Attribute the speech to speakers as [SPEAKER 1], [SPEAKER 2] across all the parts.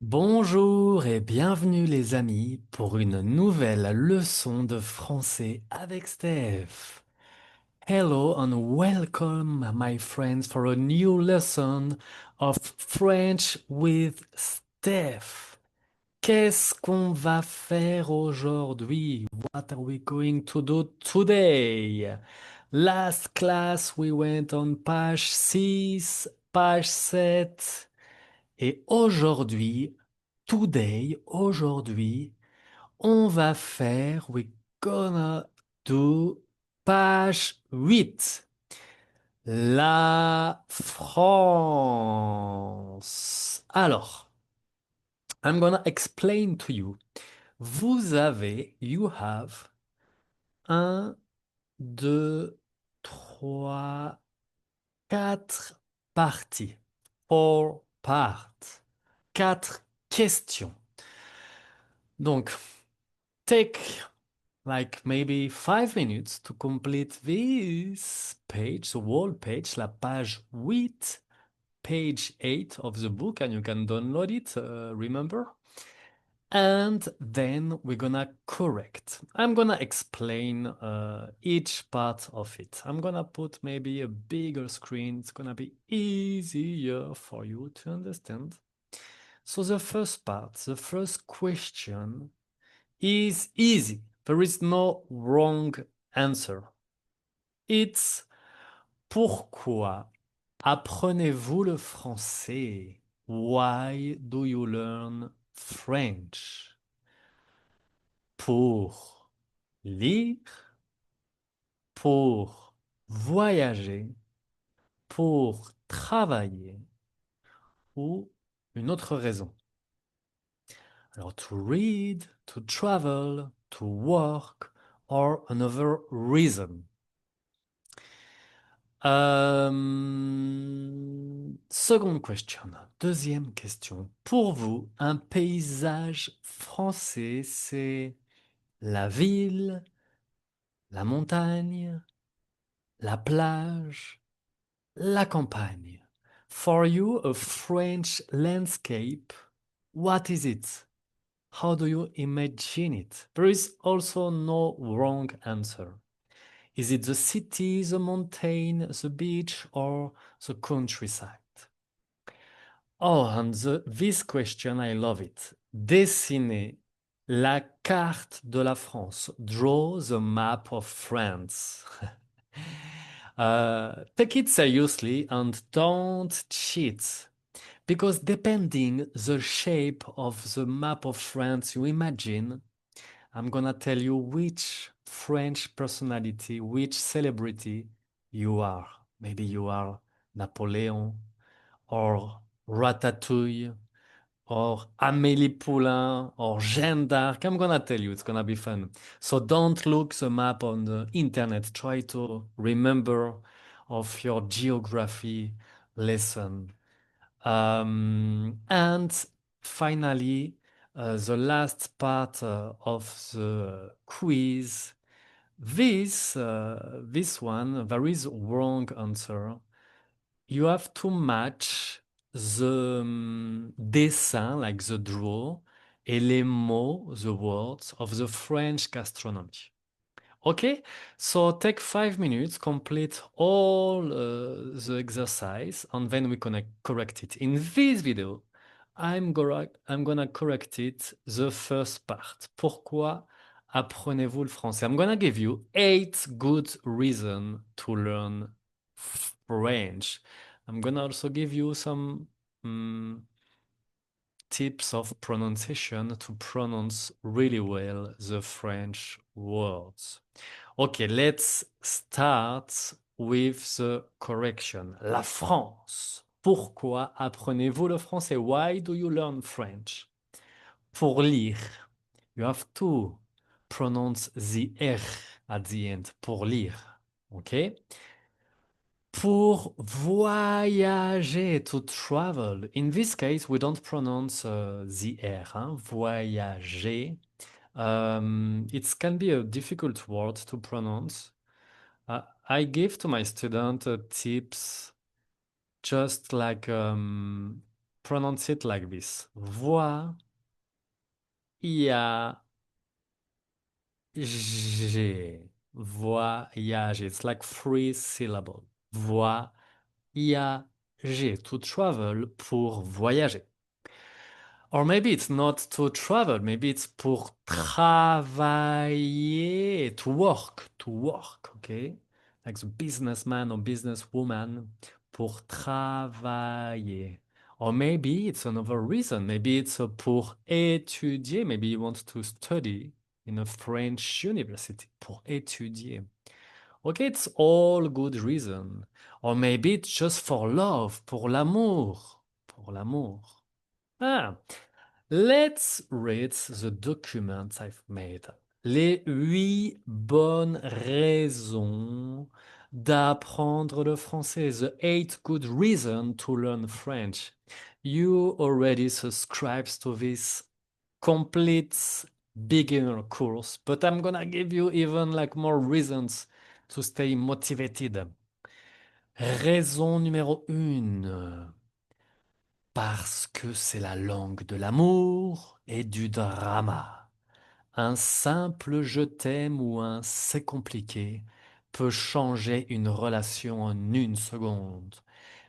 [SPEAKER 1] Bonjour et bienvenue les amis pour une nouvelle leçon de français avec Steph. Hello and welcome my friends for a new lesson of French with Steph. Qu'est-ce qu'on va faire aujourd'hui? What are we going to do today? Last class we went on page 6, page 7. Et aujourd'hui, aujourd'hui, on va faire, we're gonna do page 8. La France. Alors, I'm gonna explain to you. You have un, deux, trois, quatre parties. Four parts. Quatre questions. Donc, take like maybe 5 minutes to complete this page, the whole page, la page 8, page 8 of the book, and you can download it, remember? And then we're gonna correct. I'm gonna explain each part of it. I'm gonna put maybe a bigger screen. It's gonna be easier for you to understand. So the first part, the first question is easy. There is no wrong answer. It's pourquoi apprenez-vous le français? Why do you learn French? Pour lire, pour voyager, pour travailler ou une autre raison. Alors, to read, to travel, to work, or another reason. Second question, deuxième question. Pour vous, un paysage français, c'est la ville, la montagne, la plage, la campagne. For you, a French landscape, what is it? How do you imagine it? There is also no wrong answer. Is it the city, the mountain, the beach, or the countryside? Oh, and this question, I love it. Dessinez la carte de la France. Draw the map of France. Take it seriously and don't cheat. Because depending the shape of the map of France you imagine, I'm gonna tell you which French personality, which celebrity you are. Maybe you are Napoleon or Ratatouille or Amélie Poulain or Jeanne d'Arc. I'm gonna tell you, it's gonna be fun. So don't look the map on the internet. Try to remember of your geography lesson. And finally, the last part of the quiz. This one, there is wrong answer. You have to match the dessin, like the draw, et les mots, the words of the French gastronomy. Okay, so take 5 minutes, complete all the exercise, and then we can correct it. In this video, I'm gonna correct it the first part. Pourquoi apprenez-vous le français? I'm gonna give you 8 good reasons to learn French. I'm gonna also give you some mm, tips of pronunciation to pronounce really well the French words. Okay, let's start with the correction. La France. Pourquoi apprenez-vous le français? Why do you learn French? Pour lire, you have to pronounce the R at the end. Pour lire. Okay? Pour voyager, to travel. In this case, we don't pronounce the R. Hein? Voyager. It can be a difficult word to pronounce. I give to my student tips just like pronounce it like this. Voyager. Voyager. It's like three syllables. Voyager. To travel, pour voyager. Or maybe it's not to travel, maybe it's pour travailler, to work, okay? Like the businessman or businesswoman, pour travailler. Or maybe it's another reason, maybe it's pour étudier, maybe you want to study in a French university, pour étudier. Okay, it's all good reason. Or maybe it's just for love, pour l'amour, pour l'amour. Ah, let's read the documents I've made. Les 8 bonnes raisons d'apprendre le français. The 8 good reasons to learn French. You already subscribed to this complete beginner course, but I'm gonna give you even like more reasons to stay motivated. Raison numéro 1. Parce que c'est la langue de l'amour et du drama. Un simple je t'aime ou un c'est compliqué peut changer une relation en une seconde.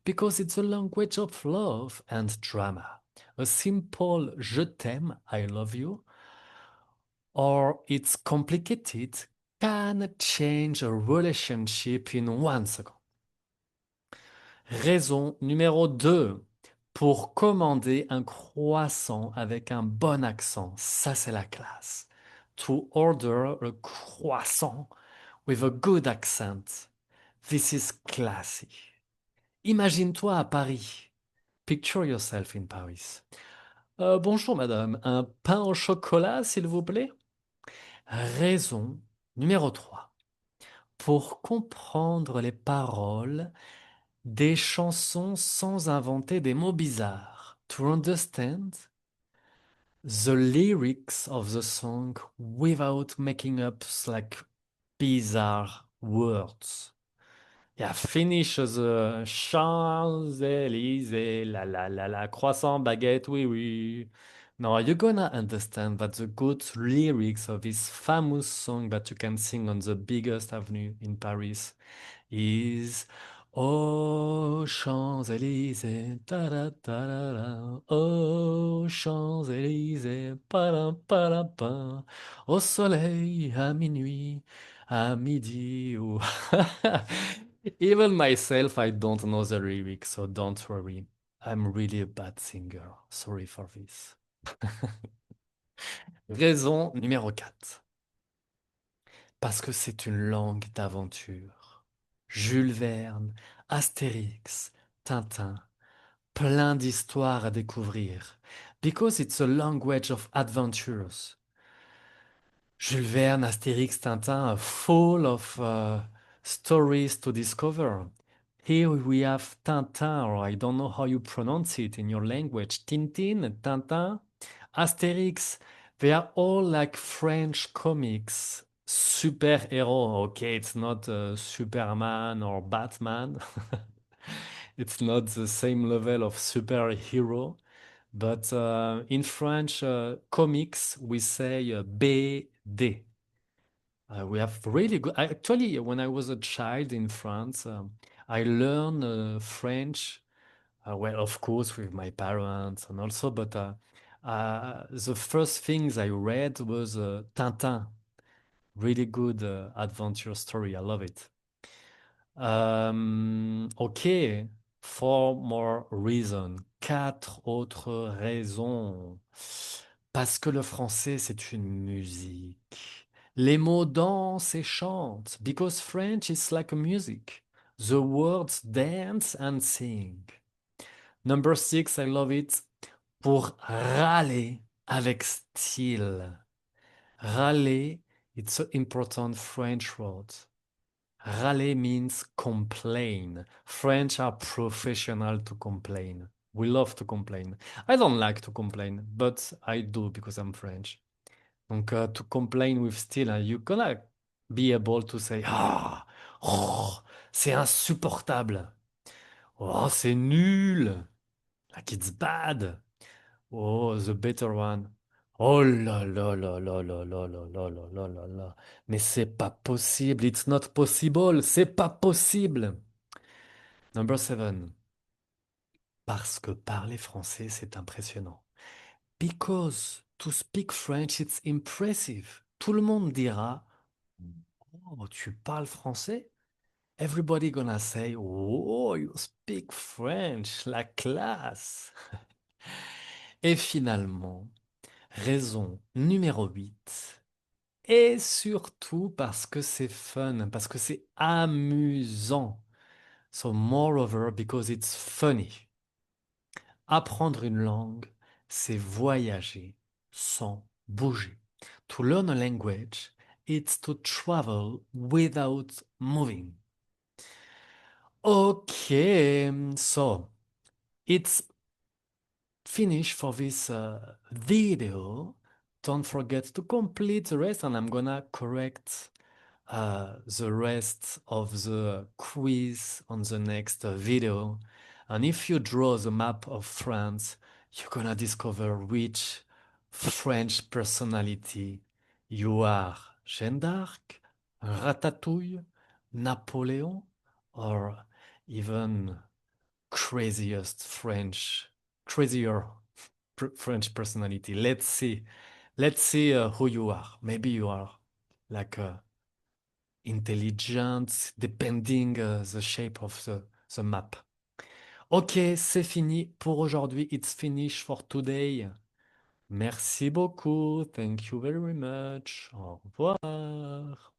[SPEAKER 1] Because it's a language of love and drama. A simple je t'aime, I love you, or it's complicated can change a relationship in 1 second. Raison numéro 2. Pour commander un croissant avec un bon accent. Ça, c'est la classe. To order a croissant with a good accent. This is classy. Imagine-toi à Paris. Picture yourself in Paris. Bonjour madame, un pain au chocolat, s'il vous plaît? Raison numéro 3. Pour comprendre les paroles des chansons sans inventer des mots bizarres. To understand the lyrics of the song without making up like bizarre words. Yeah, finish the Champs-Élysées, la, croissant, baguette, oui, oui. Now you're gonna understand that the good lyrics of this famous song that you can sing on the biggest avenue in Paris is aux Champs-Élysées, ta-da-ta-da-da, aux Champs-Élysées, pa-da-pa-da-pa, au soleil, à minuit, à midi. Ou... Even myself, I don't know the lyrics, so don't worry. I'm really a bad singer. Sorry for this. Raison numéro 4. Parce que c'est une langue d'aventure. Jules Verne, Astérix, Tintin, plein d'histoires à découvrir. Because it's a language of adventures. Jules Verne, Astérix, Tintin are full of stories to discover. Here we have Tintin, or I don't know how you pronounce it in your language. Tintin, Tintin, Astérix. They are all like French comics. Super-héros. Okay, it's not Superman or Batman. It's not the same level of superhero. But in French comics, we say BD. We have really good. Actually, when I was a child in France, I learned French. Well, of course, with my parents and also, but the first things I read was Tintin. Really good adventure story. I love it. Ok, 4 more reasons. 4 autres raisons. Parce que le français, c'est une musique. Les mots dansent et chantent. Because French is like a music. The words dance and sing. Number 6, I love it. Pour râler avec style. Râler, it's an important French word. Râler means complain. French are professional to complain. We love to complain. I don't like to complain, but I do because I'm French. Donc, to complain with still, you're gonna be able to say, ah, oh, c'est insupportable. Oh, c'est nul. Like it's bad. Oh, the better one. Oh là là là là là là là là là là là là. Mais c'est pas possible. It's not possible. C'est pas possible. Number seven. Parce que parler français, c'est impressionnant. Because to speak French, it's impressive. Tout le monde dira, oh, tu parles français? Everybody gonna say, oh, you speak French, la classe. Et finalement, raison numéro 8. Et surtout parce que c'est fun, parce que c'est amusant. So moreover, because it's funny. Apprendre une langue, c'est voyager sans bouger. To learn a language, it's to travel without moving. Okay, so it's finished for this video. Don't forget to complete the rest, and I'm gonna correct the rest of the quiz on the next video. And if you draw the map of France, you're gonna discover which French personality you are. Jeanne d'Arc, Ratatouille, Napoleon, or even craziest crazier French personality. Let's see. Let's see who you are. Maybe you are like a intelligent, depending the shape of the map. Ok, c'est fini pour aujourd'hui. It's finished for today. Merci beaucoup. Thank you very much. Au revoir.